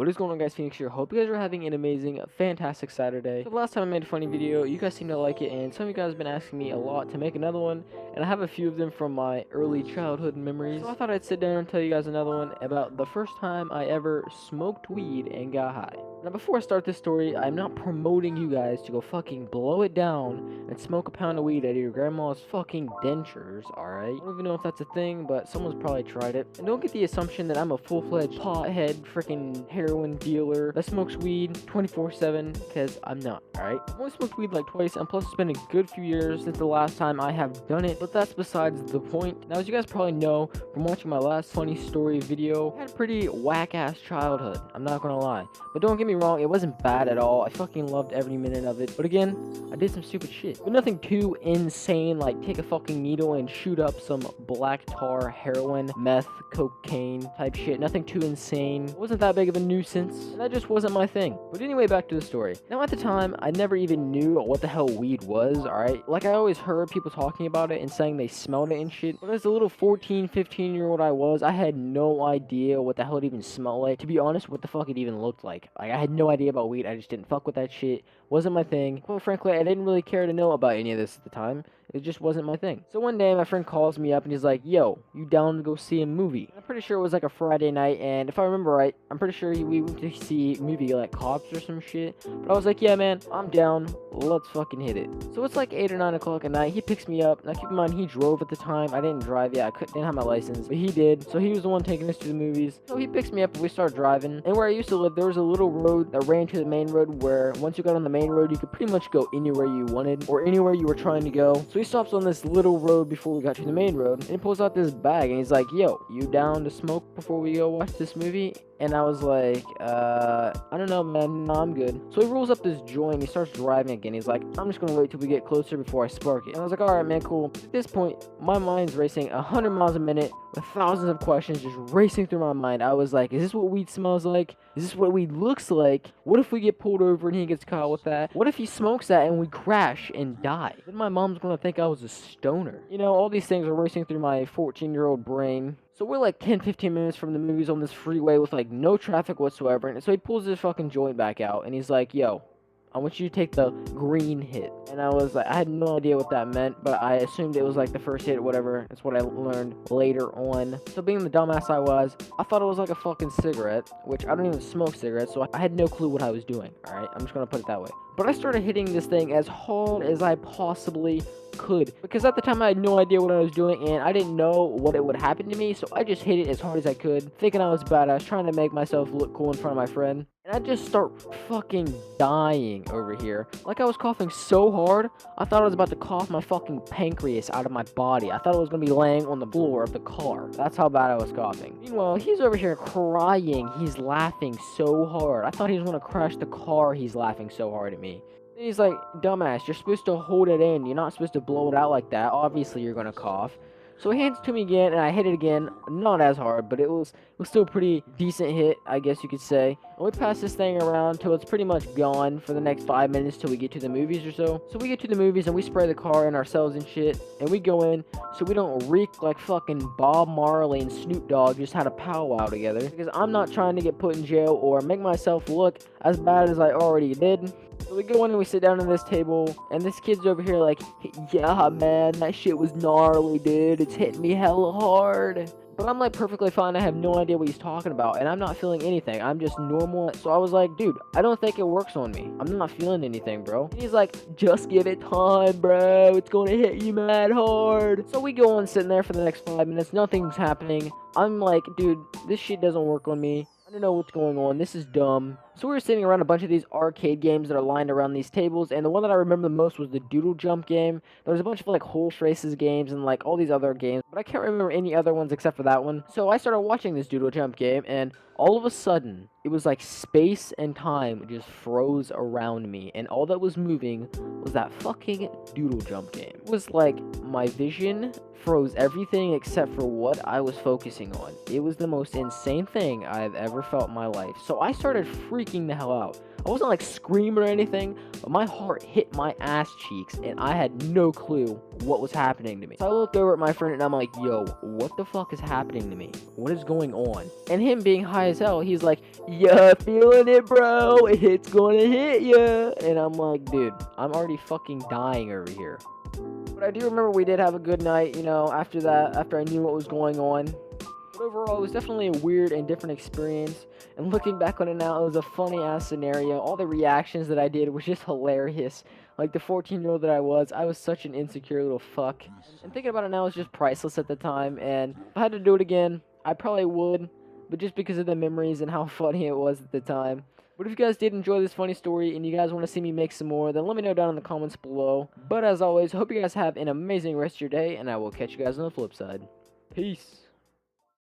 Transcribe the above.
What is going on, guys? Phoenix here. Hope you guys are having an amazing, fantastic Saturday. So the last time I made a funny video, you guys seem to like it, and some of you guys have been asking me a lot to make another one, and I have a few of them from my early childhood memories. So I thought I'd sit down and tell you guys another one about the first time I ever smoked weed and got high. Now, before I start this story, I'm not promoting you guys to go fucking blow it down and smoke a pound of weed out of your grandma's fucking dentures, alright? I don't even know if that's a thing, but someone's probably tried it. And don't get the assumption that I'm a full-fledged pothead, freaking heroin dealer that smokes weed 24/7, because I'm not, alright? I've only smoked weed like twice, and plus it's been a good few years since the last time I have done it, but that's besides the point. Now, as you guys probably know from watching my last funny story video, I had a pretty whack-ass childhood, I'm not gonna lie. But don't get me wrong, it wasn't bad at all. I fucking loved every minute of it. But again, I did some stupid shit. But nothing too insane, like take a fucking needle and shoot up some black tar, heroin, meth, cocaine type shit. Nothing too insane. It wasn't that big of a nuisance, and that just wasn't my thing. But anyway, back to the story. Now, at the time, I never even knew what the hell weed was, alright? Like, I always heard people talking about it and saying they smelled it and shit. But as the little 14, 15-year-old I was, I had no idea what the hell it even smelled like. To be honest, what the fuck it even looked like. Like, I had no idea about weed. I just didn't fuck with that shit. Wasn't my thing. Quite frankly, I didn't really care to know about any of this at the time. It just wasn't my thing. So one day, my friend calls me up and he's like, yo, you down to go see a movie? I'm pretty sure it was like a Friday night, and if I remember right, I'm pretty sure we went to see a movie like Cops or some shit. But I was like, yeah, man, I'm down. Let's fucking hit it. So it's like 8 or 9 o'clock at night. He picks me up. Now, keep in mind, he drove at the time. I didn't drive yet. Didn't have my license, but he did. So he was the one taking us to the movies. So he picks me up and we start driving. And where I used to live, there was a little road that ran to the main road where once you got on the main road, you could pretty much go anywhere you wanted or anywhere you were trying to go. So he stops on this little road before we got to the main road, and he pulls out this bag and he's like, yo, you down to smoke before we go watch this movie? And I was like, I don't know, man. No, I'm good. So he rolls up this joint. He starts driving again. He's like, I'm just gonna wait till we get closer before I spark it. And I was like, alright, man, cool. At this point, my mind's racing 100 miles a minute with thousands of questions just racing through my mind. I was like, is this what weed smells like? Is this what weed looks like? What if we get pulled over and he gets caught with that? What if he smokes that and we crash and die? Then my mom's gonna think I was a stoner. You know, all these things are racing through my 14-year-old brain. So we're like 10-15 minutes from the movies on this freeway with like no traffic whatsoever. And so he pulls his fucking joint back out and he's like, yo, I want you to take the green hit. And I was like, I had no idea what that meant, but I assumed it was like the first hit, whatever. That's what I learned later on. So being the dumbass I was, I thought it was like a fucking cigarette, which I don't even smoke cigarettes, so I had no clue what I was doing, alright? I'm just gonna put it that way. But I started hitting this thing as hard as I possibly could, because at the time I had no idea what I was doing and I didn't know what it would happen to me, so I just hit it as hard as I could, thinking I was badass, trying to make myself look cool in front of my friend. And I just start fucking dying over here. Like, I was coughing so hard, I thought I was about to cough my fucking pancreas out of my body. I thought I was gonna be laying on the floor of the car. That's how bad I was coughing. Meanwhile, he's over here crying. He's laughing so hard. I thought he was gonna crash the car. He's laughing so hard at me. Then he's like, dumbass, you're supposed to hold it in. You're not supposed to blow it out like that. Obviously, you're gonna cough. So he hands it to me again, and I hit it again. Not as hard, but it was still a pretty decent hit, I guess you could say. And we pass this thing around till it's pretty much gone for the next 5 minutes till we get to the movies or so. So we get to the movies, and we spray the car in ourselves and shit, and we go in so we don't reek like fucking Bob Marley and Snoop Dogg just had a powwow together. Because I'm not trying to get put in jail or make myself look as bad as I already did. So we go in and we sit down at this table, and this kid's over here like, yeah, man, that shit was gnarly, dude. It's hitting me hella hard. But I'm like perfectly fine. I have no idea what he's talking about, and I'm not feeling anything. I'm just normal. So I was like, dude, I don't think it works on me. I'm not feeling anything, bro. And he's like, just give it time, bro. It's gonna hit you mad hard. So we go on sitting there for the next 5 minutes. Nothing's happening. I'm like, dude, this shit doesn't work on me. I don't know what's going on. This is dumb. So we were sitting around a bunch of these arcade games that are lined around these tables, and the one that I remember the most was the Doodle Jump game. There was a bunch of like horse races games and like all these other games, but I can't remember any other ones except for that one. So I started watching this Doodle Jump game, and all of a sudden, it was like space and time just froze around me, and all that was moving was that fucking Doodle Jump game. It was like my vision froze everything except for what I was focusing on. It was the most insane thing I've ever felt in my life. So I started freaking freaking the hell out. I wasn't like screaming or anything, but my heart hit my ass cheeks and I had no clue what was happening to me. So I looked over at my friend and I'm like, yo, what the fuck is happening to me? What is going on? And him being high as hell, he's like, yeah, feeling it, bro. It's gonna hit ya. And I'm like, dude, I'm already fucking dying over here. But I do remember we did have a good night, you know, after that, after I knew what was going on. But overall, it was definitely a weird and different experience. And looking back on it now, it was a funny-ass scenario. All the reactions that I did was just hilarious. Like, the 14-year-old that I was such an insecure little fuck. And thinking about it now, it's just priceless at the time. And if I had to do it again, I probably would. But just because of the memories and how funny it was at the time. But if you guys did enjoy this funny story and you guys want to see me make some more, then let me know down in the comments below. But as always, hope you guys have an amazing rest of your day, and I will catch you guys on the flip side. Peace.